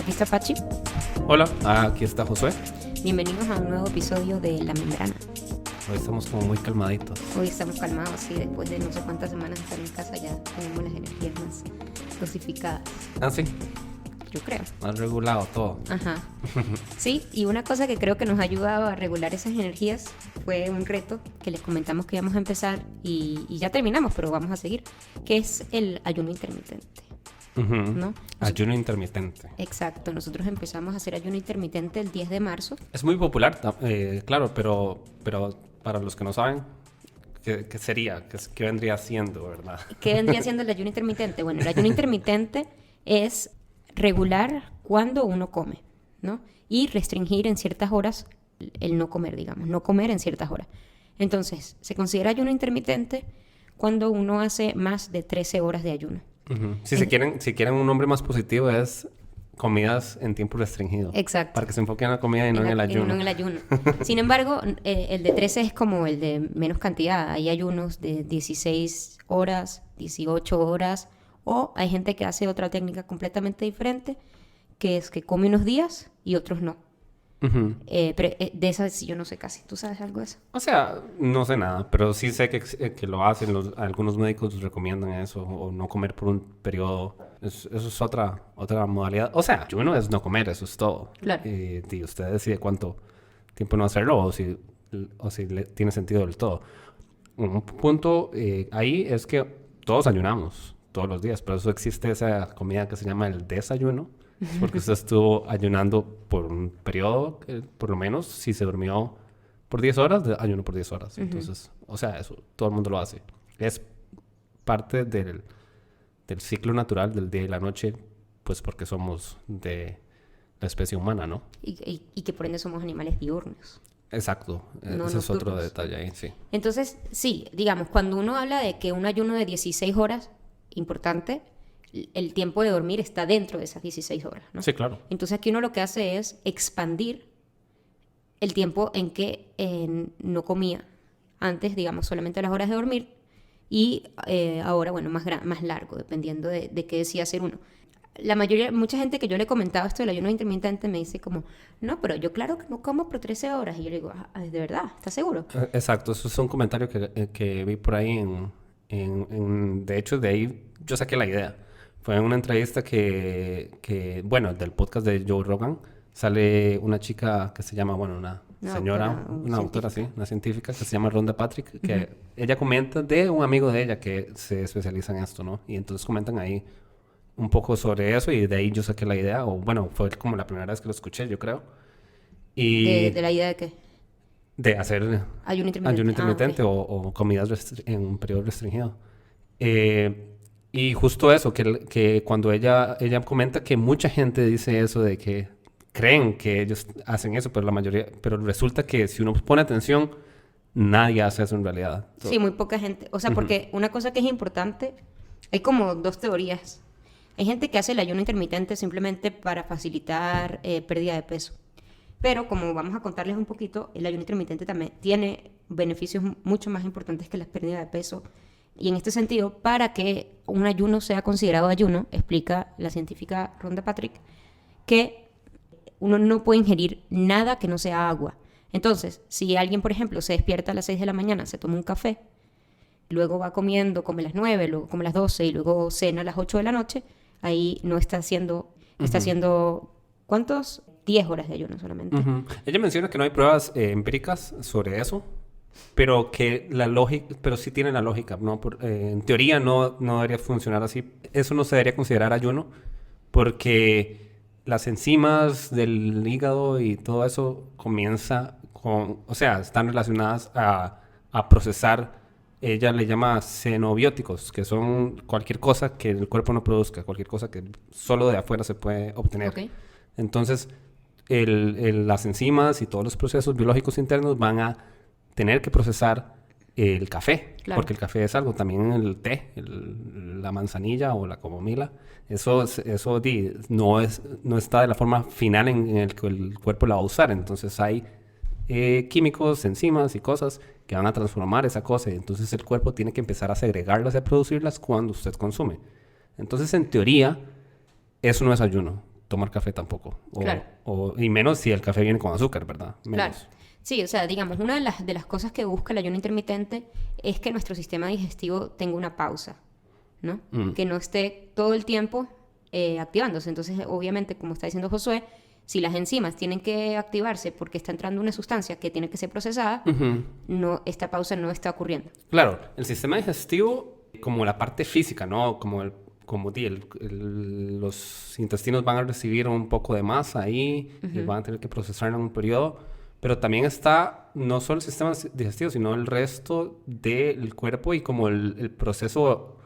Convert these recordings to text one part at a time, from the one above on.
Aquí está Pachi. Hola, aquí está Josué. Bienvenidos a un nuevo episodio de La Membrana. Hoy estamos como muy calmaditos. Hoy estamos calmados, sí, después de no sé cuántas semanas de estar en casa ya tenemos las energías más dosificadas. Ah, sí. Yo creo. Más regulado todo. Ajá. Sí, y una cosa que creo que nos ha ayudado a regular esas energías fue un reto que les comentamos que íbamos a empezar y ya terminamos, pero vamos a seguir, que es el ayuno intermitente. ¿No? Ayuno intermitente. Exacto, nosotros empezamos a hacer ayuno intermitente el 10 de marzo. Es muy popular, claro, pero para los que no saben, ¿qué sería? ¿Qué vendría siendo, verdad? ¿Qué vendría siendo el ayuno intermitente? Bueno, el ayuno intermitente es regular cuando uno come, ¿no? Y restringir en ciertas horas el no comer, digamos, no comer en ciertas horas. Entonces, se considera ayuno intermitente cuando uno hace más de 13 horas de ayuno. Uh-huh. Si quieren un nombre más positivo es comidas en tiempo restringido. Exacto. Para que se enfoquen en la comida y no en el ayuno. No en el ayuno. Sin embargo, el de 13 es como el de menos cantidad. Hay ayunos de 16 horas, 18 horas, o hay gente que hace otra técnica completamente diferente, que es que come unos días y otros no. Uh-huh. Pero de esas yo no sé casi. ¿Tú sabes algo de eso? O sea, no sé nada, pero sí sé que lo hacen. Algunos médicos recomiendan eso, o no comer por un periodo. Eso es otra modalidad. O sea, ayuno es no comer, eso es todo. Claro. Y usted decide cuánto tiempo no hacerlo o si tiene sentido del todo. Un punto ahí es que todos ayunamos todos los días, pero eso existe esa comida que se llama el desayuno. Es porque usted estuvo ayunando por un periodo, por lo menos, si se durmió por 10 horas, ayuno por 10 horas. Uh-huh. Entonces, o sea, eso todo el mundo lo hace. Es parte del ciclo natural del día y la noche, pues porque somos de la especie humana, ¿no? Y que por ende somos animales diurnos. Exacto. No ese es otro nocturnos. detalle ahí, sí. Entonces, sí, digamos, cuando uno habla de que un ayuno de 16 horas, importante, el tiempo de dormir está dentro de esas 16 horas, ¿no? Sí, claro. Entonces aquí uno lo que hace es expandir el tiempo en que no comía antes, digamos, solamente las horas de dormir y ahora, bueno, más largo, dependiendo de qué decía hacer uno. Mucha gente que yo le he comentado esto del ayuno intermitente me dice como, no, pero yo claro que no como por 13 horas. Y yo le digo, ¿de verdad? ¿Estás seguro? Exacto, eso es un comentario que vi por ahí de hecho, de ahí yo saqué la idea. Fue en una entrevista bueno, del podcast de Joe Rogan, sale una chica que se llama, bueno, una doctora, sí, una científica que se llama Rhonda Patrick, que uh-huh. Ella comenta de un amigo de ella que se especializa en esto, ¿no? Y entonces comentan ahí un poco sobre eso y de ahí yo saqué la idea, o bueno, fue como la primera vez que lo escuché, yo creo. Y ¿De la idea de qué? De hacer ayuno intermitente okay. o comidas en un periodo restringido. Y justo eso, que cuando ella comenta que mucha gente dice eso de que creen que ellos hacen eso, pero resulta que si uno pone atención, nadie hace eso en realidad. Sí, muy poca gente. O sea, porque una cosa que es importante, hay como dos teorías. Hay gente que hace el ayuno intermitente simplemente para facilitar pérdida de peso. Pero como vamos a contarles un poquito, el ayuno intermitente también tiene beneficios mucho más importantes que la pérdida de peso. Y en este sentido, para que un ayuno sea considerado ayuno, explica la científica Rhonda Patrick, que uno no puede ingerir nada que no sea agua. Entonces, si alguien, por ejemplo, se despierta a las 6 de la mañana, se toma un café, luego va comiendo, come a las 9, luego come a las 12 y luego cena a las 8 de la noche, ahí no está haciendo, está haciendo, ¿cuántos? 10 horas de ayuno solamente. Uh-huh. Ella menciona que no hay pruebas empíricas sobre eso, pero que pero sí tiene la lógica, ¿no? En teoría no debería funcionar así. Eso no se debería considerar ayuno porque las enzimas del hígado y todo eso están relacionadas a procesar. Ella le llama xenobióticos, que son cualquier cosa que el cuerpo no produzca, cualquier cosa que solo de afuera se puede obtener. Okay. Entonces, las enzimas y todos los procesos biológicos internos van a tener que procesar el café, claro. Porque el café es algo, también el té, la manzanilla o la camomila, eso no está de la forma final en el que el cuerpo la va a usar, entonces hay químicos, enzimas y cosas que van a transformar esa cosa y entonces el cuerpo tiene que empezar a segregarlas y a producirlas cuando usted consume. Entonces, en teoría, eso no es ayuno. tomar café tampoco. Claro. Y menos si el café viene con azúcar, ¿verdad? Claro. Menos. Sí, o sea, digamos, una de las cosas que busca el ayuno intermitente es que nuestro sistema digestivo tenga una pausa, ¿no? Que no esté todo el tiempo activándose. Entonces, obviamente, como está diciendo Josué, si las enzimas tienen que activarse porque está entrando una sustancia que tiene que ser procesada, no, esta pausa no está ocurriendo. Claro, el sistema digestivo, como la parte física, ¿no? Los intestinos van a recibir un poco de masa ahí y van a tener que procesarla en un periodo. Pero también está no solo el sistema digestivo, sino el resto del cuerpo y como el proceso,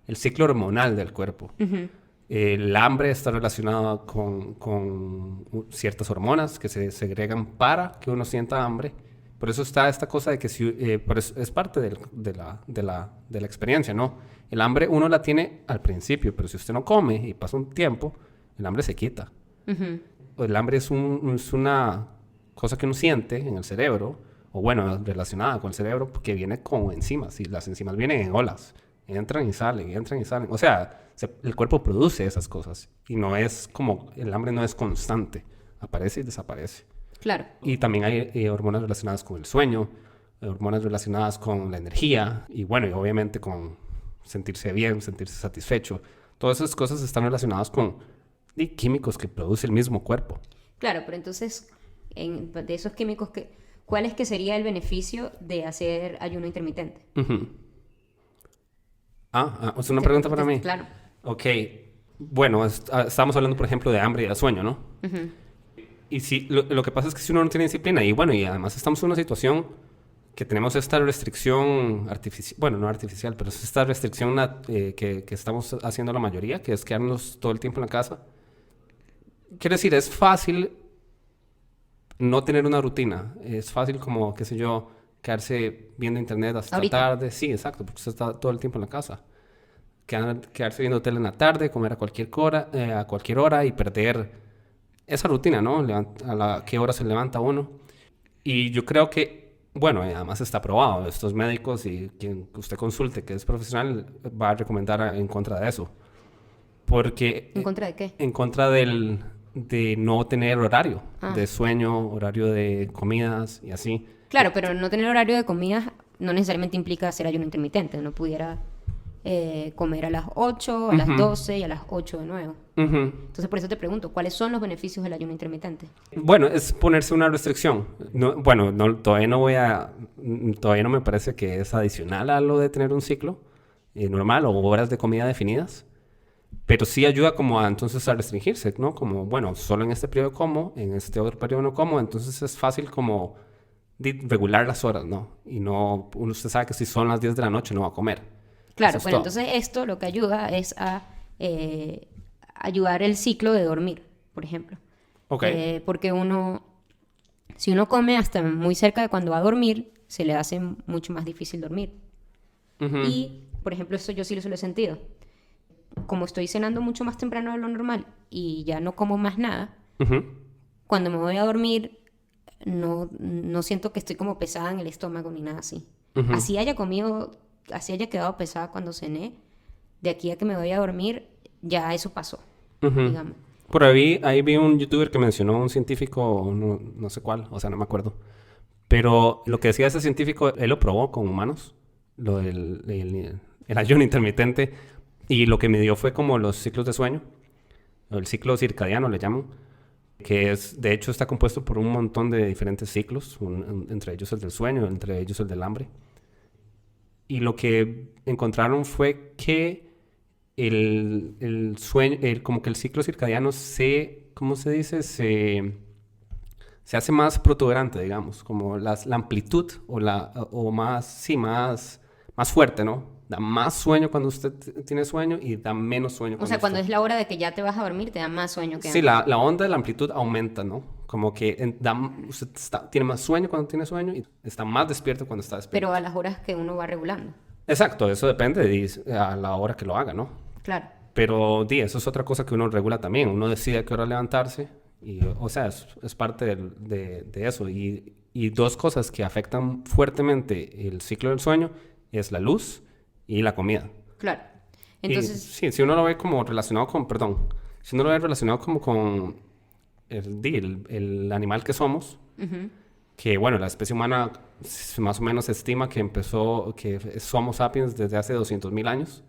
el ciclo hormonal del cuerpo. El hambre está relacionado con ciertas hormonas que se segregan para que uno sienta hambre. Por eso está esta cosa de que es parte de la experiencia, ¿no? El hambre uno la tiene al principio, pero si usted no come y pasa un tiempo, el hambre se quita. El hambre es una cosa que uno siente en el cerebro, o bueno, relacionada con el cerebro, que viene con enzimas, y las enzimas vienen en olas, entran y salen. O sea, el cuerpo produce esas cosas, y no es como, el hambre no es constante, aparece y desaparece. Claro. Y también hay hormonas relacionadas con el sueño, hormonas relacionadas con la energía, y bueno, y obviamente con sentirse bien, sentirse satisfecho. Todas esas cosas están relacionadas con químicos que produce el mismo cuerpo. Claro, pero entonces, de esos químicos, ¿cuál es que sería el beneficio de hacer ayuno intermitente? Es una pregunta para mí. Claro. Ok, bueno, estamos hablando, por ejemplo, de hambre y de sueño, ¿no? Y si, lo que pasa es que si uno no tiene disciplina, y bueno, y además estamos en una situación que tenemos esta restricción artificial, bueno, no artificial, pero es esta restricción que estamos haciendo la mayoría, que es quedarnos todo el tiempo en la casa. Quiero decir, es fácil no tener una rutina. Es fácil como, qué sé yo, quedarse viendo internet hasta ahorita. tarde. Sí, exacto, porque usted está todo el tiempo en la casa. Quedarse viendo tele en la tarde, comer a cualquier hora y perder esa rutina, ¿no? ¿Qué hora se levanta uno? Y yo creo que, bueno, además está probado. Estos médicos y quien usted consulte que es profesional va a recomendar en contra de eso. Porque... ¿En contra de qué? En contra de no tener horario de sueño, horario de comidas y así. Claro, pero no tener horario de comidas no necesariamente implica hacer ayuno intermitente. Uno pudiera comer a las 8, a las 12 y a las 8 de nuevo. Entonces, por eso te pregunto, ¿cuáles son los beneficios del ayuno intermitente? Bueno, es ponerse una restricción. Todavía no me parece que es adicional a lo de tener un ciclo normal o horas de comida definidas. Pero sí ayuda como entonces a restringirse, ¿no? Como, bueno, solo en este periodo como, en este otro periodo no como. Entonces es fácil como regular las horas, ¿no? Y usted sabe que si son las 10 de la noche no va a comer. Claro, bueno, entonces esto lo que ayuda es a ayudar el ciclo de dormir, por ejemplo. Okay. Porque si uno come hasta muy cerca de cuando va a dormir, se le hace mucho más difícil dormir. Y, por ejemplo, eso yo sí lo he sentido. Como estoy cenando mucho más temprano de lo normal y ya no como más nada, cuando me voy a dormir no siento que estoy como pesada en el estómago ni nada así. Así haya quedado pesada cuando cené, de aquí a que me voy a dormir, ya eso pasó, digamos. Por ahí vi un youtuber que mencionó un científico, no sé cuál, o sea, no me acuerdo. Pero lo que decía ese científico, él lo probó con humanos, el ayuno intermitente. Y lo que me dio fue como los ciclos de sueño, o el ciclo circadiano le llaman, que de hecho está compuesto por un montón de diferentes ciclos, entre ellos el del sueño, entre ellos el del hambre. Y lo que encontraron fue que el sueño, como que el ciclo circadiano ¿cómo se dice? Se hace más protuberante, digamos, como la amplitud o más fuerte, ¿no? Da más sueño cuando usted tiene sueño y da menos sueño cuando es la hora de que ya te vas a dormir, te da más sueño que antes. Sí, la onda de la amplitud aumenta, ¿no? Como que usted tiene más sueño cuando tiene sueño y está más despierto cuando está despierto. Pero a las horas que uno va regulando. Exacto, eso depende a la hora que lo haga, ¿no? Claro. Pero eso es otra cosa que uno regula también. Uno decide a qué hora levantarse y, o sea, es parte de eso. Y dos cosas que afectan fuertemente el ciclo del sueño es la luz y la comida. Claro. Entonces... Sí, si uno lo ve como relacionado con, si uno lo ve relacionado como con el animal que somos, que bueno, la especie humana más o menos se estima que es Homo sapiens desde hace 200.000 años.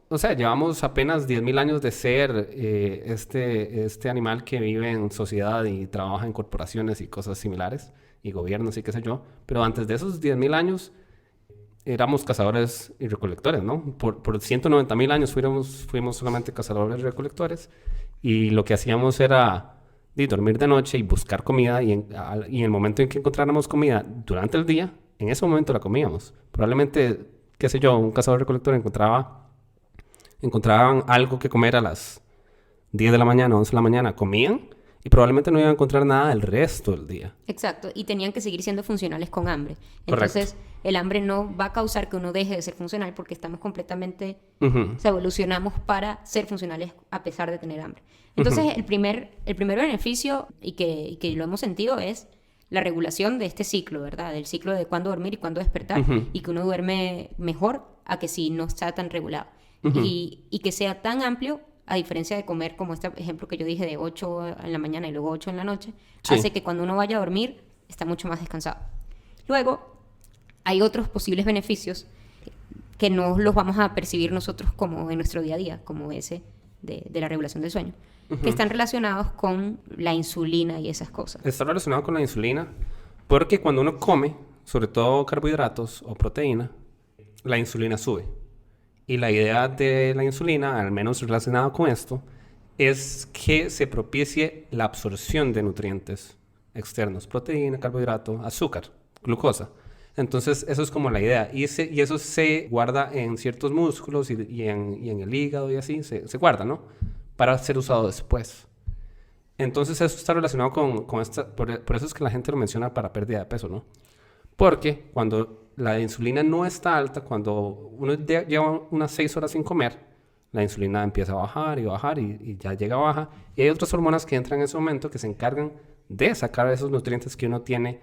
O sea, llevamos apenas 10.000 años de ser este animal que vive en sociedad y trabaja en corporaciones y cosas similares, y gobiernos y qué sé yo. Pero antes de esos 10.000 años éramos cazadores y recolectores, ¿no? Por 190.000 años fuimos solamente cazadores y recolectores, y lo que hacíamos era dormir de noche y buscar comida, y en el momento en que encontráramos comida durante el día, en ese momento la comíamos. Probablemente, qué sé yo, un cazador recolector encontraban algo que comer a las 10 de la mañana, 11 de la mañana, comían, y probablemente no iban a encontrar nada el resto del día. Exacto, y tenían que seguir siendo funcionales con hambre. Entonces, Correcto. el hambre no va a causar que uno deje de ser funcional porque estamos completamente, o sea, evolucionamos para ser funcionales a pesar de tener hambre. Entonces, el primer beneficio, y que lo hemos sentido, es la regulación de este ciclo, ¿verdad? Del ciclo de cuándo dormir y cuándo despertar, y que uno duerme mejor a que si no está tan regulado. Y que sea tan amplio, a diferencia de comer, como este ejemplo que yo dije, de 8 en la mañana y luego 8 en la noche, Sí. hace que cuando uno vaya a dormir, está mucho más descansado. Luego, hay otros posibles beneficios que no los vamos a percibir nosotros como en nuestro día a día, como ese de la regulación del sueño, que están relacionados con la insulina y esas cosas. Está relacionado con la insulina porque cuando uno come, sobre todo carbohidratos o proteína, la insulina sube. Y la idea de la insulina, al menos relacionada con esto, es que se propicie la absorción de nutrientes externos, proteína, carbohidrato, azúcar, glucosa. Entonces, eso es como la idea. Y eso se guarda en ciertos músculos y en el hígado y así, se guarda, ¿no? Para ser usado después. Entonces, eso está relacionado con esta... Por eso es que la gente lo menciona para pérdida de peso, ¿no? Porque cuando la insulina no está alta, cuando uno lleva unas 6 horas sin comer, la insulina empieza a bajar y ya llega baja. Y hay otras hormonas que entran en ese momento que se encargan de sacar esos nutrientes que uno tiene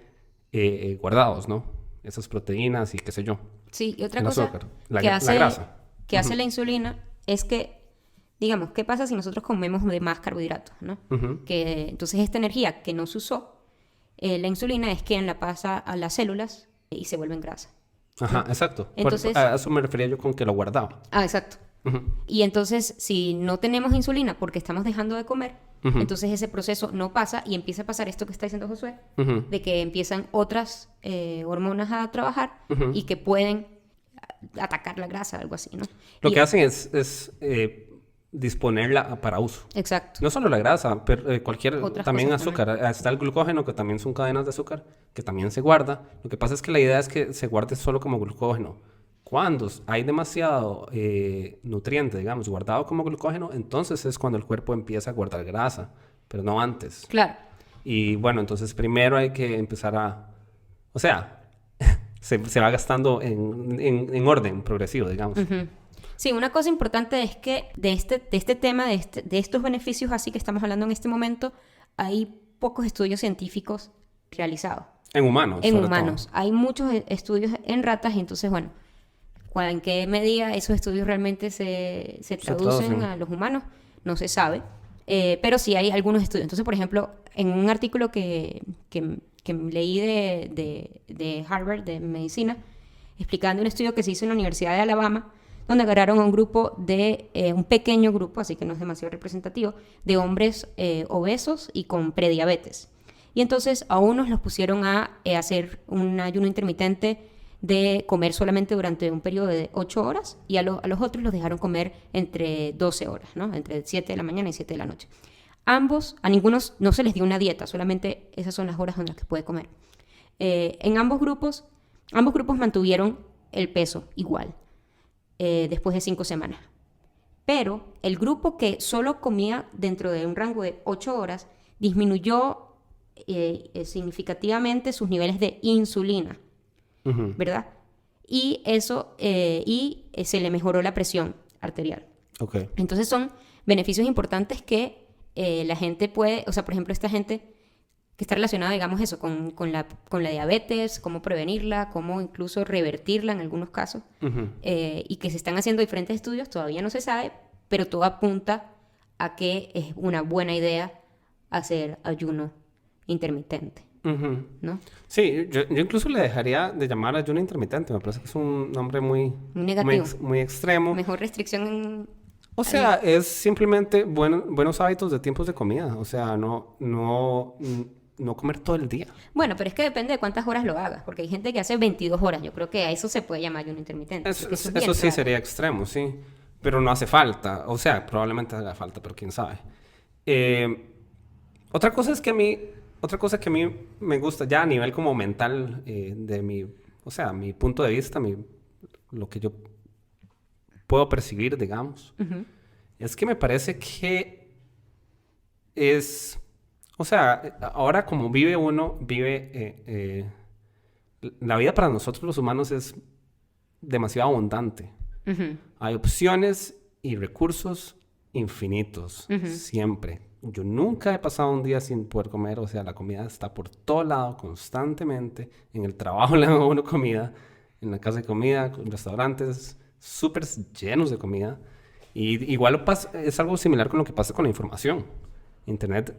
guardados, ¿no? Esas proteínas y qué sé yo. Sí, y otra El cosa azúcar, la hace, grasa. que hace la insulina es que, digamos, ¿qué pasa si nosotros comemos de más carbohidratos, ¿no? Que entonces esta energía que no se usó, la insulina es quien la pasa a las células y se vuelven grasa. Ajá, exacto. Entonces, a eso me refería yo con que lo guardaba. Ah, exacto. Y entonces, si no tenemos insulina porque estamos dejando de comer, entonces ese proceso no pasa y empieza a pasar esto que está diciendo Josué, de que empiezan otras hormonas a trabajar y que pueden atacar la grasa, algo así, ¿no? Lo que hacen es disponerla para uso. Exacto. No solo la grasa, pero cualquier... Otras también cosas azúcar. Está el glucógeno, que también son cadenas de azúcar, que también se guarda. Lo que pasa es que la idea es que se guarde solo como glucógeno. Cuando hay demasiado nutriente, digamos, guardado como glucógeno, entonces es cuando el cuerpo empieza a guardar grasa, pero no antes. Claro. Y bueno, entonces primero hay que empezar a... O sea, se va gastando en orden progresivo, digamos. Sí, una cosa importante es que de este tema, de estos beneficios así que estamos hablando en este momento, hay pocos estudios científicos realizados. En humanos. En sobre humanos. todo. Hay muchos estudios en ratas y entonces, bueno, ¿en qué medida esos estudios realmente se traducen a los humanos? No se sabe. Pero sí hay algunos estudios. Entonces, por ejemplo, en un artículo que leí de Harvard, de medicina, explicando un estudio que se hizo en la Universidad de Alabama, donde agarraron a un grupo un pequeño grupo, así que no es demasiado representativo, de hombres obesos y con prediabetes. Y entonces a unos los pusieron a hacer un ayuno intermitente de comer solamente durante un periodo de 8 horas y a los otros los dejaron comer entre 12 horas, ¿no? Entre 7 de la mañana y 7 de la noche. A ningunos no se les dio una dieta, solamente esas son las horas en las que puede comer. En ambos grupos mantuvieron el peso igual después de 5 semanas. Pero el grupo que solo comía dentro de un rango de 8 horas disminuyó significativamente sus niveles de insulina, ¿verdad? Y eso, se le mejoró la presión arterial. Okay. Entonces son beneficios importantes que la gente puede, o sea, por ejemplo, esta gente que está relacionada, digamos eso, con la diabetes, cómo prevenirla, cómo incluso revertirla en algunos casos, y que se están haciendo diferentes estudios, todavía no se sabe, pero todo apunta a qué es una buena idea hacer ayuno intermitente, Ujú. ¿no? Sí, yo incluso le dejaría de llamar ayuno intermitente. Me parece que es un nombre muy, Muy negativo. muy extremo. Mejor restricción. O sea, es simplemente buenos hábitos de tiempos de comida. O sea, no comer todo el día. Bueno, pero es que depende de cuántas horas lo hagas, porque hay gente que hace 22 horas. Yo creo que a eso se puede llamar ayuno intermitente. Porque eso es bien Eso sí raro. sería extremo, sí. Pero no hace falta. O sea, probablemente haga falta, pero quién sabe. Eh, otra cosa que a mí me gusta ya a nivel como mental o sea, mi punto de vista, lo que yo puedo percibir, digamos, Ujú. es que me parece que es, o sea, ahora como la vida para nosotros los humanos es demasiado abundante. Ujú. Hay opciones y recursos infinitos, siempre. Yo nunca he pasado un día sin poder comer, o sea, la comida está por todo lado, constantemente. En el trabajo le dan a uno comida, en la casa de comida, en restaurantes súper llenos de comida. Y igual es algo similar con lo que pasa con la información. Internet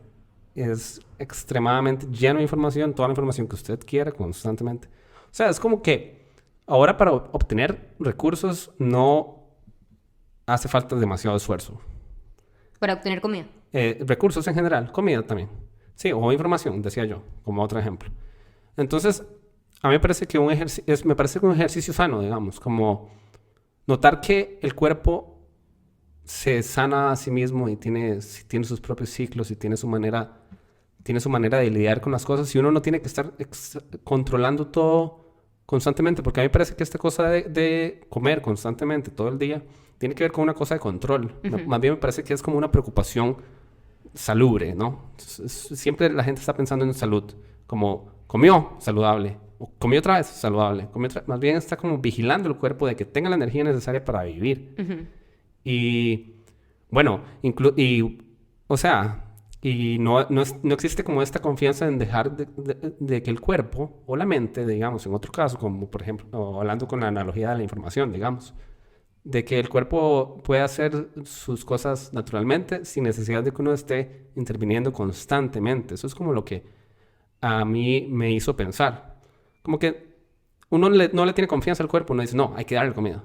es extremadamente lleno de información, toda la información que usted quiera, constantemente. O sea, es como que ahora para obtener recursos no hace falta demasiado esfuerzo. Para obtener comida. Recursos en general, comida también. Sí, o información, decía yo, como otro ejemplo. Entonces, a mí me parece que me parece que un ejercicio sano, digamos, como notar que el cuerpo se sana a sí mismo y tiene sus propios ciclos y tiene su manera de lidiar con las cosas y uno no tiene que estar controlando todo constantemente, porque a mí me parece que esta cosa de comer constantemente todo el día tiene que ver con una cosa de control. Más bien me parece que es como una preocupación salubre, ¿no? Siempre la gente está pensando en salud, como comió saludable, o comió otra vez saludable, más bien está como vigilando el cuerpo de que tenga la energía necesaria para vivir. Ujú. Y bueno, o sea, y no existe como esta confianza en dejar de que el cuerpo o la mente, digamos, en otro caso, como por ejemplo, o hablando con la analogía de la información, digamos, de que el cuerpo puede hacer sus cosas naturalmente sin necesidad de que uno esté interviniendo constantemente. Eso es como lo que a mí me hizo pensar. Como que no le tiene confianza al cuerpo, uno dice, no, hay que darle comida.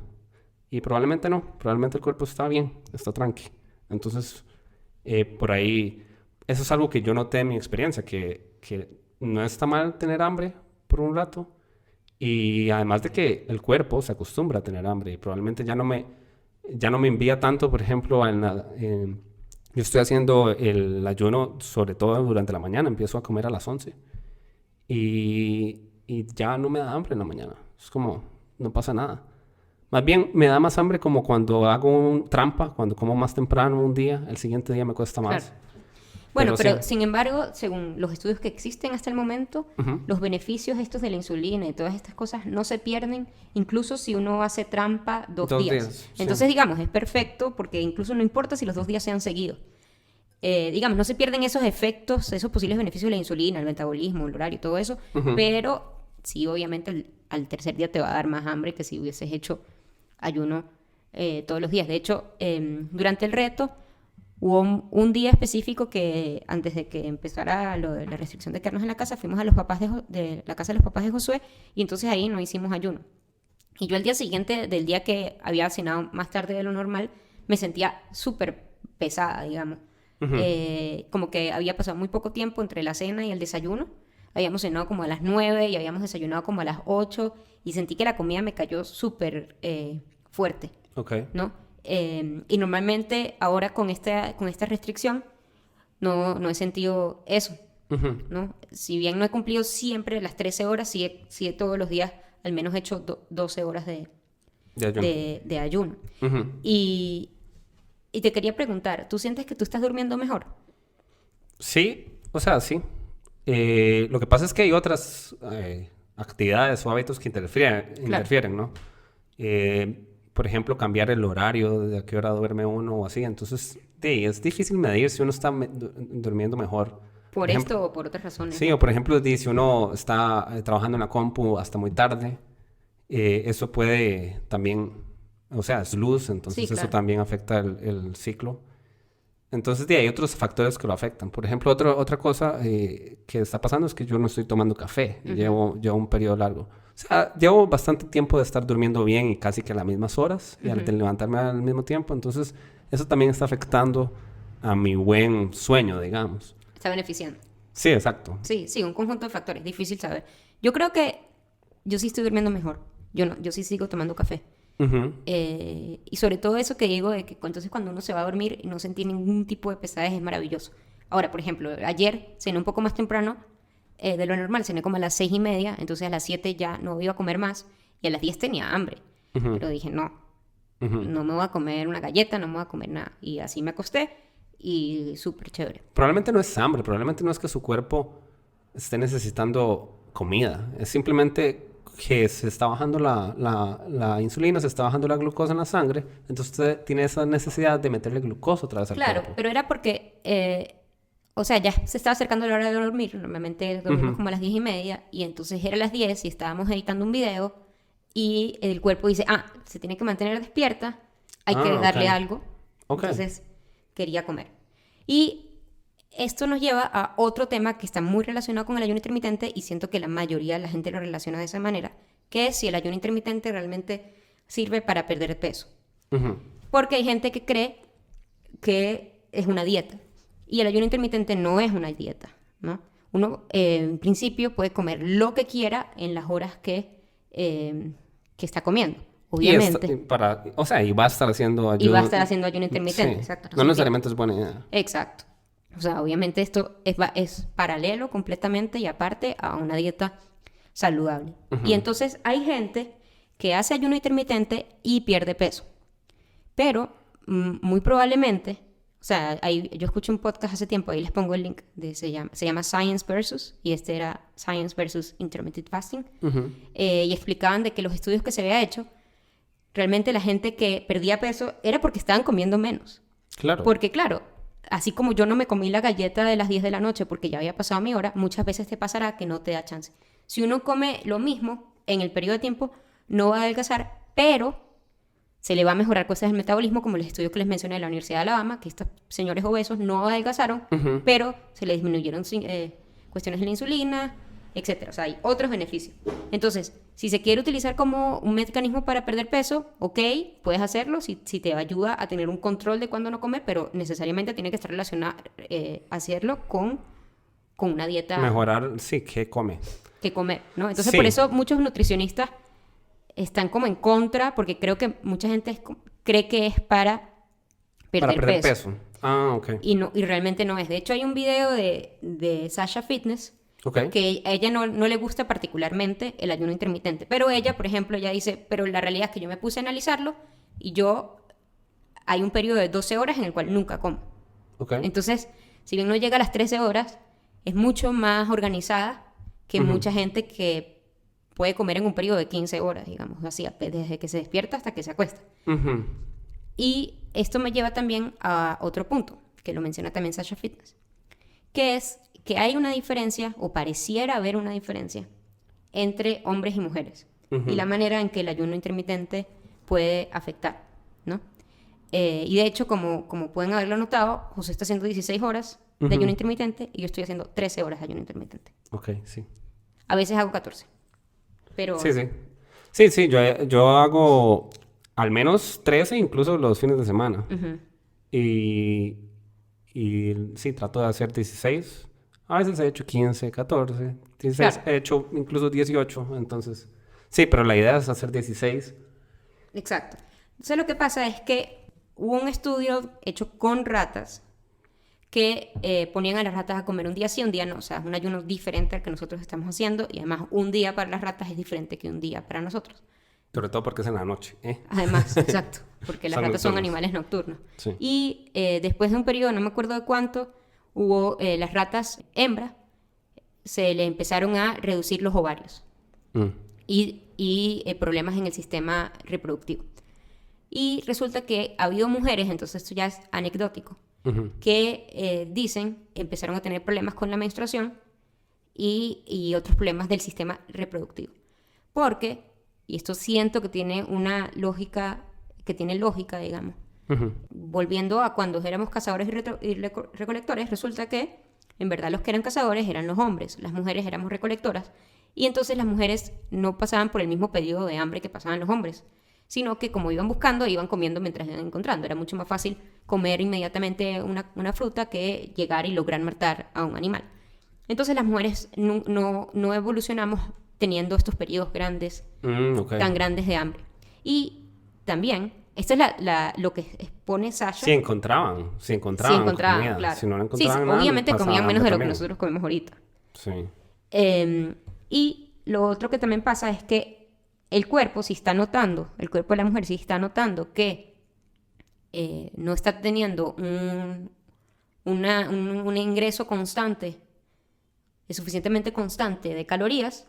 Y probablemente no, probablemente el cuerpo está bien, está tranqui. Entonces, por ahí, eso es algo que yo noté en mi experiencia, que no está mal tener hambre por un rato. Y además de que el cuerpo se acostumbra a tener hambre y probablemente ya no me envía tanto, por ejemplo, yo estoy haciendo el ayuno sobre todo durante la mañana, empiezo a comer a las 11 y ya no me da hambre en la mañana. Es como, no pasa nada. Más bien me da más hambre como cuando hago trampa, cuando como más temprano un día, el siguiente día me cuesta más. Claro. Bueno, pero sí. sin embargo, según los estudios que existen hasta el momento, Ujú. los beneficios estos de la insulina y todas estas cosas no se pierden, incluso si uno hace trampa 2 días. Sí. Entonces, digamos, es perfecto porque incluso no importa si los 2 días sean seguidos. Digamos, no se pierden esos efectos, esos posibles beneficios de la insulina, el metabolismo, el horario, todo eso, pero sí, obviamente, al tercer día te va a dar más hambre que si hubieses hecho ayuno todos los días. De hecho, durante el reto hubo un día específico que antes de que empezara la restricción de quedarnos en la casa, fuimos a los papás de la casa de los papás de Josué y entonces ahí no hicimos ayuno. Y yo al día siguiente, del día que había cenado más tarde de lo normal, me sentía súper pesada, digamos. Como que había pasado muy poco tiempo entre la cena y el desayuno. Habíamos cenado como a las 9 y habíamos desayunado como a las 8 y sentí que la comida me cayó súper fuerte, Ok. ¿no? Y normalmente ahora con esta restricción no he sentido eso, Ujú. ¿no? Si bien no he cumplido siempre las 13 horas, sí he todos los días al menos hecho 12 horas De ayuno. de ayuno. Ujú. Y te quería preguntar, ¿tú sientes que tú estás durmiendo mejor? Sí, o sea, sí. Lo que pasa es que hay otras actividades o hábitos que interfieren, ¿no? Por ejemplo, cambiar el horario, de a qué hora duerme uno o así. Entonces, sí, es difícil medir si uno está durmiendo mejor. ¿Por ejemplo, esto o por otras razones? sí, o por ejemplo, si uno está trabajando en la compu hasta muy tarde, eso puede también, o sea, es luz, entonces Sí, eso claro. también afecta el ciclo. Entonces, hay otros factores que lo afectan. Por ejemplo, otra cosa que está pasando es que yo no estoy tomando café. Llevo un periodo largo. O sea, llevo bastante tiempo de estar durmiendo bien y casi que a las mismas horas y de levantarme al mismo tiempo. Entonces, eso también está afectando a mi buen sueño, digamos. Está beneficiando. Sí, exacto. Sí, sí, un conjunto de factores. Difícil saber. Yo creo que yo sí estoy durmiendo mejor. Yo sí sigo tomando café. Y sobre todo eso que digo de que entonces cuando uno se va a dormir y no sentir ningún tipo de pesadez es maravilloso. Ahora, por ejemplo, ayer cené un poco más temprano de lo normal, cené como a las 6:30, entonces a las 7 ya no iba a comer más y a las 10 tenía hambre. Pero dije, no me voy a comer una galleta, no me voy a comer nada. Y así me acosté y súper chévere. Probablemente no es hambre, probablemente no es que su cuerpo esté necesitando comida, es simplemente que se está bajando la insulina, se está bajando la glucosa en la sangre, entonces usted tiene esa necesidad de meterle glucosa otra vez al cuerpo. Claro, pero era porque, o sea, ya se estaba acercando la hora de dormir, normalmente dormimos como a las 10:30, y entonces era las 10 y estábamos editando un video, y el cuerpo dice, se tiene que mantener despierta, hay que darle algo, entonces quería comer. Y esto nos lleva a otro tema que está muy relacionado con el ayuno intermitente y siento que la mayoría de la gente lo relaciona de esa manera, que es si el ayuno intermitente realmente sirve para perder peso. Porque hay gente que cree que es una dieta y el ayuno intermitente no es una dieta, ¿no? Uno en principio puede comer lo que quiera en las horas que está comiendo. Obviamente. Y va a estar haciendo ayuno. Y va a estar haciendo ayuno intermitente, sí. exacto. No necesariamente es buena idea. Exacto. O sea, obviamente esto es paralelo completamente y aparte a una dieta saludable. Y entonces hay gente que hace ayuno intermitente y pierde peso. Pero muy probablemente, o sea, yo escuché un podcast hace tiempo, ahí les pongo el link, se llama Science Versus, y este era Science Versus Intermittent Fasting. Y explicaban de que los estudios que se había hecho, realmente la gente que perdía peso era porque estaban comiendo menos. Claro. Porque claro, así como yo no me comí la galleta de las 10 de la noche porque ya había pasado mi hora, muchas veces te pasará que no te da chance. Si uno come lo mismo en el periodo de tiempo, no va a adelgazar, pero se le va a mejorar cosas del metabolismo, como el estudio que les mencioné de la Universidad de Alabama, que estos señores obesos no adelgazaron, pero se les disminuyeron cuestiones de la insulina, etcétera. O sea, hay otros beneficios. Entonces, si se quiere utilizar como un mecanismo para perder peso, ok, puedes hacerlo si te ayuda a tener un control de cuándo no comer, pero necesariamente tiene que estar relacionado hacerlo con una dieta. Mejorar, sí, ¿qué come? Que comer, ¿no? Entonces, sí. por eso muchos nutricionistas están como en contra, porque creo que mucha gente cree que es para perder peso. Ok. Y realmente no es. De hecho, hay un video de Sasha Fitness, que a ella no le gusta particularmente el ayuno intermitente. Pero ella, por ejemplo, ella dice, pero la realidad es que yo me puse a analizarlo y hay un periodo de 12 horas en el cual nunca como. Entonces, si bien no llega a las 13 horas, es mucho más organizada que mucha gente que puede comer en un periodo de 15 horas, digamos, así, desde que se despierta hasta que se acuesta. Y esto me lleva también a otro punto, que lo menciona también Sasha Fitness, que es que hay una diferencia, o pareciera haber una diferencia, entre hombres y mujeres, y la manera en que el ayuno intermitente puede afectar, ¿no? Y de hecho, como pueden haberlo notado, José está haciendo 16 horas de ayuno intermitente y yo estoy haciendo 13 horas de ayuno intermitente. Ok, sí. A veces hago 14. Pero... Sí, yo hago al menos 13, incluso los fines de semana. Y sí, trato de hacer 16. A veces he hecho 15, 14, 16. Claro. He hecho incluso 18, entonces... Sí, pero la idea es hacer 16. Exacto. Entonces lo que pasa es que hubo un estudio hecho con ratas que ponían a las ratas a comer un día sí, un día no. O sea, es un ayuno diferente al que nosotros estamos haciendo. Y además, un día para las ratas es diferente que un día para nosotros. Sobre todo porque es en la noche, ¿eh? Además, exacto. Porque las ratas son animales nocturnos. Sí. Y después de un periodo, no me acuerdo de cuánto, hubo las ratas hembras, se le empezaron a reducir los ovarios. Y problemas en el sistema reproductivo. Y resulta que ha habido mujeres, entonces esto ya es anecdótico, que empezaron a tener problemas con la menstruación y otros problemas del sistema reproductivo. Porque, y esto siento que tiene lógica, digamos, Ujú. Volviendo a cuando éramos cazadores y recolectores, resulta que en verdad los que eran cazadores eran los hombres, las mujeres éramos recolectoras, y entonces las mujeres no pasaban por el mismo periodo de hambre que pasaban los hombres, sino que como iban buscando, iban comiendo mientras iban encontrando. Era mucho más fácil comer inmediatamente una fruta que llegar y lograr matar a un animal. Entonces las mujeres no evolucionamos teniendo estos periodos grandes, Ok. tan grandes de hambre. Y también, esto es lo que expone Sasha. Si encontraban comida. Claro. Si no Sí, encontraban nada, obviamente pasaban comían menos de hambre lo que también. nosotros comemos ahorita. Sí. Y lo otro que también pasa es que el cuerpo de la mujer sí está notando que no está teniendo un ingreso constante, suficientemente constante de calorías,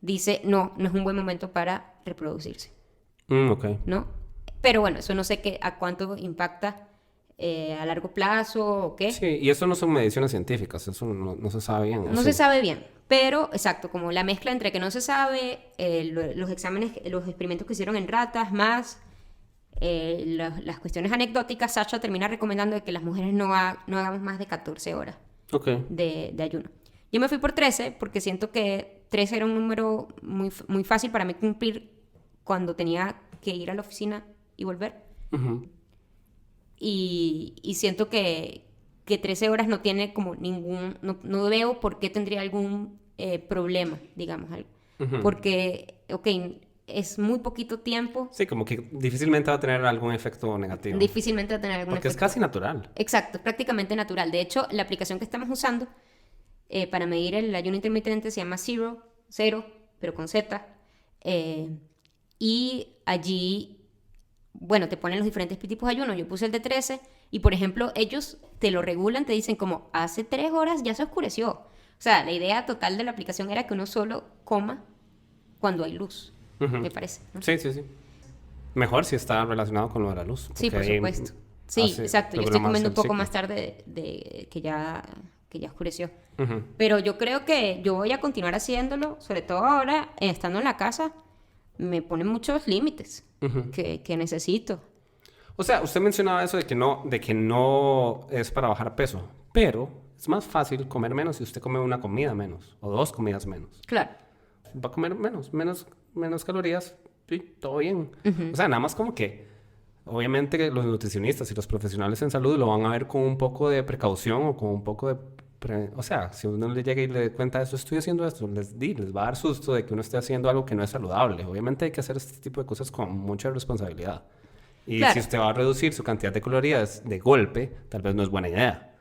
dice, no es un buen momento para reproducirse, Ok. ¿no? Pero bueno, eso no sé a cuánto impacta a largo plazo o qué. Sí, y eso no son mediciones científicas, eso no se sabe bien. ¿o No sí? se sabe bien, pero exacto, como la mezcla entre que no se sabe, los exámenes, los experimentos que hicieron en ratas, más las cuestiones anecdóticas, Sasha termina recomendando de que las mujeres no hagamos más de 14 horas Ok. de ayuno. Yo me fui por 13 porque siento que 13 era un número muy fácil para mí cumplir cuando tenía que ir a la oficina y volver. Ujú. Y siento que 13 horas no tiene como no veo por qué tendría algún problema, digamos, algo. Ujú. Porque, ok, es muy poquito tiempo, Sí, como que difícilmente va a tener algún efecto negativo. difícilmente va a tener algún Porque es efecto. casi natural. Exacto, es prácticamente natural. De hecho, la aplicación que estamos usando para medir el ayuno intermitente se llama Cero, pero con Z. Y allí, bueno, te ponen los diferentes tipos de ayuno. Yo puse el de 13 y, por ejemplo, ellos te lo regulan, te dicen como, hace 3 horas ya se oscureció. O sea, la idea total de la aplicación era que uno solo coma cuando hay luz, Ujú. me parece, ¿no? Sí. Mejor si está relacionado con lo de la luz. Sí, por porque ahí supuesto. Sí, exacto. Yo regula estoy más comiendo el un poco ciclo. más tarde de que ya oscureció. Ujú. Pero yo creo que yo voy a continuar haciéndolo, sobre todo ahora, estando en la casa, me ponen muchos límites Ujú. que necesito. O sea, usted mencionaba eso de que no es para bajar peso, pero es más fácil comer menos si usted come una comida menos o 2 comidas menos. Claro. Va a comer menos calorías, sí, todo bien. O sea, nada más como que, obviamente que los nutricionistas y los profesionales en salud lo van a ver con un poco de precaución o con un poco de... O sea, si uno le llega y le cuenta eso, estoy haciendo esto, les va a dar susto de que uno esté haciendo algo que no es saludable. Obviamente hay que hacer este tipo de cosas con mucha responsabilidad. Y Claro. si usted va a reducir su cantidad de calorías de golpe, tal vez no es buena idea.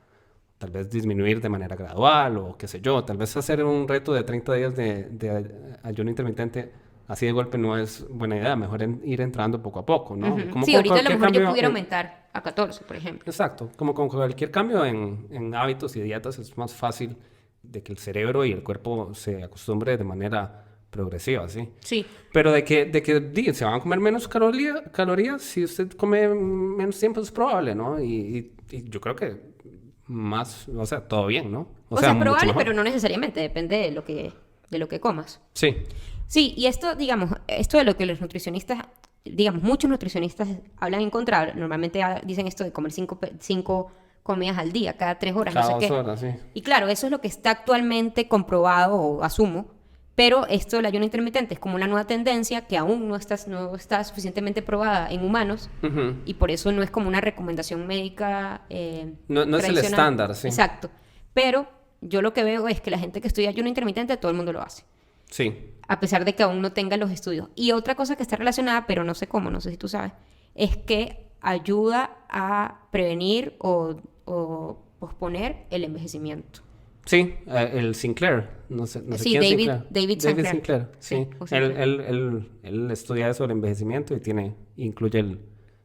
Tal vez disminuir de manera gradual o qué sé yo. Tal vez hacer un reto de 30 días de ayuno intermitente así de golpe no es buena idea. Mejor ir entrando poco a poco, ¿no? Ujú. Como Sí, con ahorita a lo cualquier mejor yo cambio pudiera aumentar a 14, por ejemplo. Exacto. Como con cualquier cambio en hábitos y dietas es más fácil de que el cerebro y el cuerpo se acostumbre de manera progresiva, ¿sí? Sí. Pero se van a comer menos calorías si usted come menos tiempo es probable, ¿no? Y yo creo que más, o sea, todo bien, ¿no? O sea, mucho probable, mejor. pero no necesariamente, depende de lo que comas. Sí. Sí, y esto, digamos, esto de lo que los nutricionistas, digamos, muchos nutricionistas hablan en contra, normalmente dicen esto de comer 5 comidas al día, cada 3 horas, Cada no sé 2 qué. horas, sí. Y claro, eso es lo que está actualmente comprobado, o asumo, pero esto del ayuno intermitente es como una nueva tendencia que aún no está suficientemente probada en humanos Ujú. y por eso no es como una recomendación médica No es el tradicional. estándar, sí. Exacto. Pero yo lo que veo es que la gente que estudia ayuno intermitente, todo el mundo lo hace, Sí. a pesar de que aún no tenga los estudios. Y otra cosa que está relacionada, pero no sé cómo, no sé si tú sabes, es que ayuda a prevenir o posponer el envejecimiento. Sí, el Sinclair, no sé Sí, quién es David- Sinclair. David Sinclair. Sí, Sí, o Sinclair. él estudia eso del envejecimiento y incluye El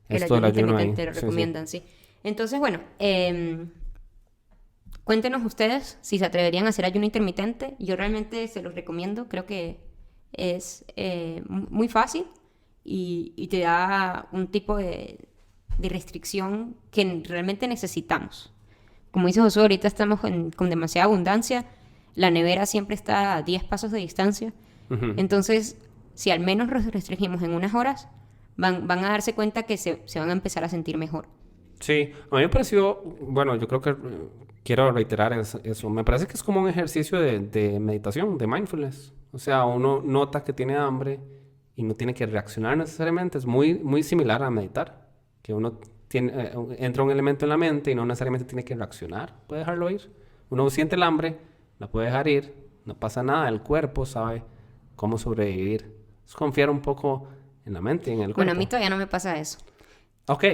esto del ayuno ayuno ahí. intermitente lo Sí, recomiendan, sí. Entonces, bueno, cuéntenos ustedes si se atreverían a hacer ayuno intermitente. Yo realmente se los recomiendo, creo que es muy fácil y te da un tipo de restricción que realmente necesitamos. Como dice Josué, ahorita estamos con demasiada abundancia, la nevera siempre está a 10 pasos de distancia, Ujú. entonces si al menos nos restringimos en unas horas, van a darse cuenta que se van a empezar a sentir mejor. Sí, a mí me pareció, bueno, yo creo que quiero reiterar eso. Me parece que es como un ejercicio de meditación, de mindfulness. O sea, uno nota que tiene hambre y no tiene que reaccionar necesariamente. Es muy, muy similar a meditar, que uno entra un elemento en la mente y no necesariamente tiene que reaccionar. Puede dejarlo ir. Uno siente el hambre, la puede dejar ir, no pasa nada. El cuerpo sabe cómo sobrevivir. Es confiar un poco en la mente y en el cuerpo. Bueno, a mí todavía no me pasa eso. Ok,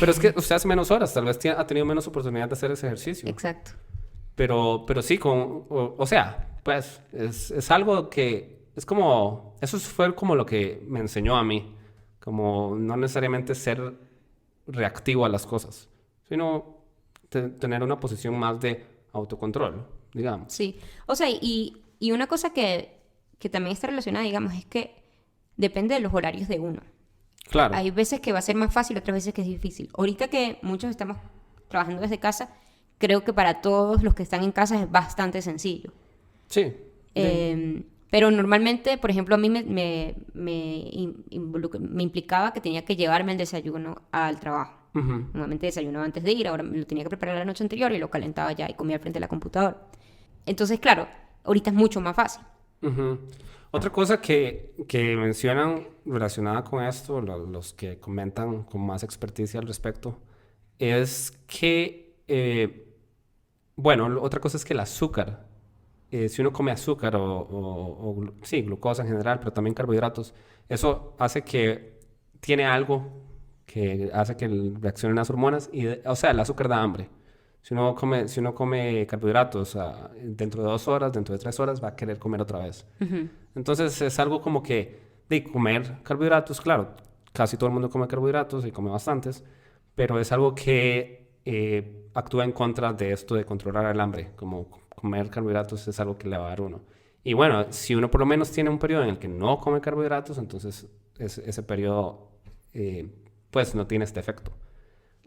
pero es que usted hace menos horas, tal vez ha tenido menos oportunidad de hacer ese ejercicio. Exacto. Pero sí, o sea, pues es algo que es como, eso fue como lo que me enseñó a mí, como no necesariamente ser reactivo a las cosas, sino tener una posición más de autocontrol, digamos. Sí, o sea, y una cosa que también está relacionada, digamos, es que depende de los horarios de uno. Claro. Hay veces que va a ser más fácil, otras veces que es difícil. Ahorita que muchos estamos trabajando desde casa, creo que para todos los que están en casa es bastante sencillo. Sí. Pero normalmente, por ejemplo, a mí me implicaba que tenía que llevarme el desayuno al trabajo. Uh-huh. Normalmente desayunaba antes de ir, ahora me lo tenía que preparar la noche anterior y lo calentaba ya y comía al frente de la computadora. Entonces, claro, ahorita es mucho más fácil. Uh-huh. Otra cosa que mencionan relacionada con esto, los que comentan con más experticia al respecto, es que, bueno, otra cosa es que el azúcar, si uno come azúcar sí, glucosa en general, pero también carbohidratos, eso hace que tiene algo que hace que reaccionen las hormonas, o sea, el azúcar da hambre. Si uno come carbohidratos dentro de 2 horas, dentro de 3 horas, va a querer comer otra vez. Uh-huh. Entonces es algo como que de comer carbohidratos, claro, casi todo el mundo come carbohidratos y come bastantes, pero es algo que actúa en contra de esto de controlar el hambre, como comer carbohidratos es algo que le va a dar uno. Y bueno, si uno por lo menos tiene un periodo en el que no come carbohidratos, entonces ese periodo pues no tiene este efecto.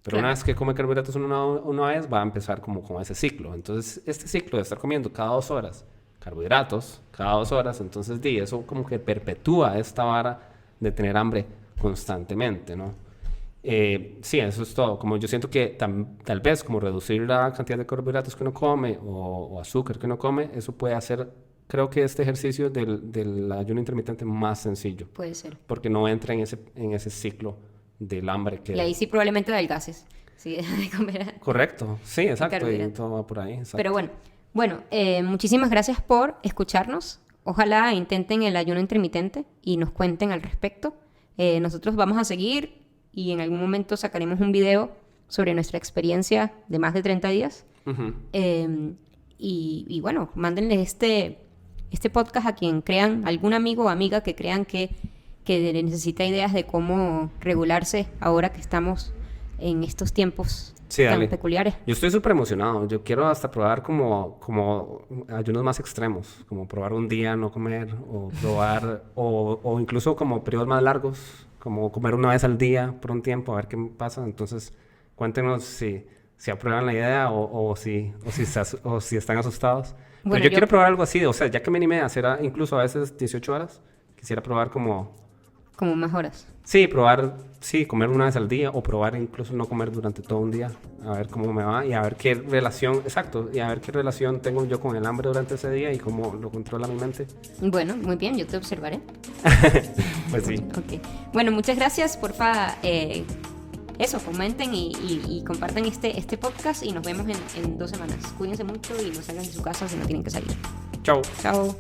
Pero claro, una vez que come carbohidratos una vez, va a empezar como con ese ciclo. Entonces, este ciclo de estar comiendo cada 2 horas carbohidratos, cada 2 horas, entonces eso como que perpetúa esta vara de tener hambre constantemente, ¿no? Sí, eso es todo. Como yo siento que tal vez como reducir la cantidad de carbohidratos que uno come o azúcar que uno come, eso puede hacer, creo que este ejercicio del ayuno intermitente más sencillo. puede ser. Porque no entra en ese ciclo del hambre que... Y ahí sí probablemente adelgaces, si dejas de comer. Correcto, sí, exacto, y carbohidratos. todo va por ahí. Exacto. Pero bueno, muchísimas gracias por escucharnos. Ojalá intenten el ayuno intermitente y nos cuenten al respecto. Nosotros vamos a seguir y en algún momento sacaremos un video sobre nuestra experiencia de más de 30 días. Uh-huh. Y bueno, mándenle este podcast a quien crean, algún amigo o amiga que crean que necesita ideas de cómo regularse ahora que estamos en estos tiempos tan peculiares. Yo estoy súper emocionado. Yo quiero hasta probar como ayunos más extremos, como probar un día no comer o probar o incluso como periodos más largos, como comer una vez al día por un tiempo, a ver qué pasa. Entonces, cuéntenos si aprueban la idea o si están asustados. Bueno, pero yo quiero probar algo así, o sea, ya que me animé a hacer incluso a veces 18 horas, quisiera probar como más horas. Sí, comer una vez al día o probar incluso no comer durante todo un día, a ver cómo me va y a ver qué relación tengo yo con el hambre durante ese día y cómo lo controla mi mente. Bueno, muy bien, yo te observaré. Pues sí. Okay. Bueno, muchas gracias, porfa, comenten y compartan este podcast y nos vemos en 2 semanas. Cuídense mucho y no salgan de su casa si no tienen que salir. Chao. Chao.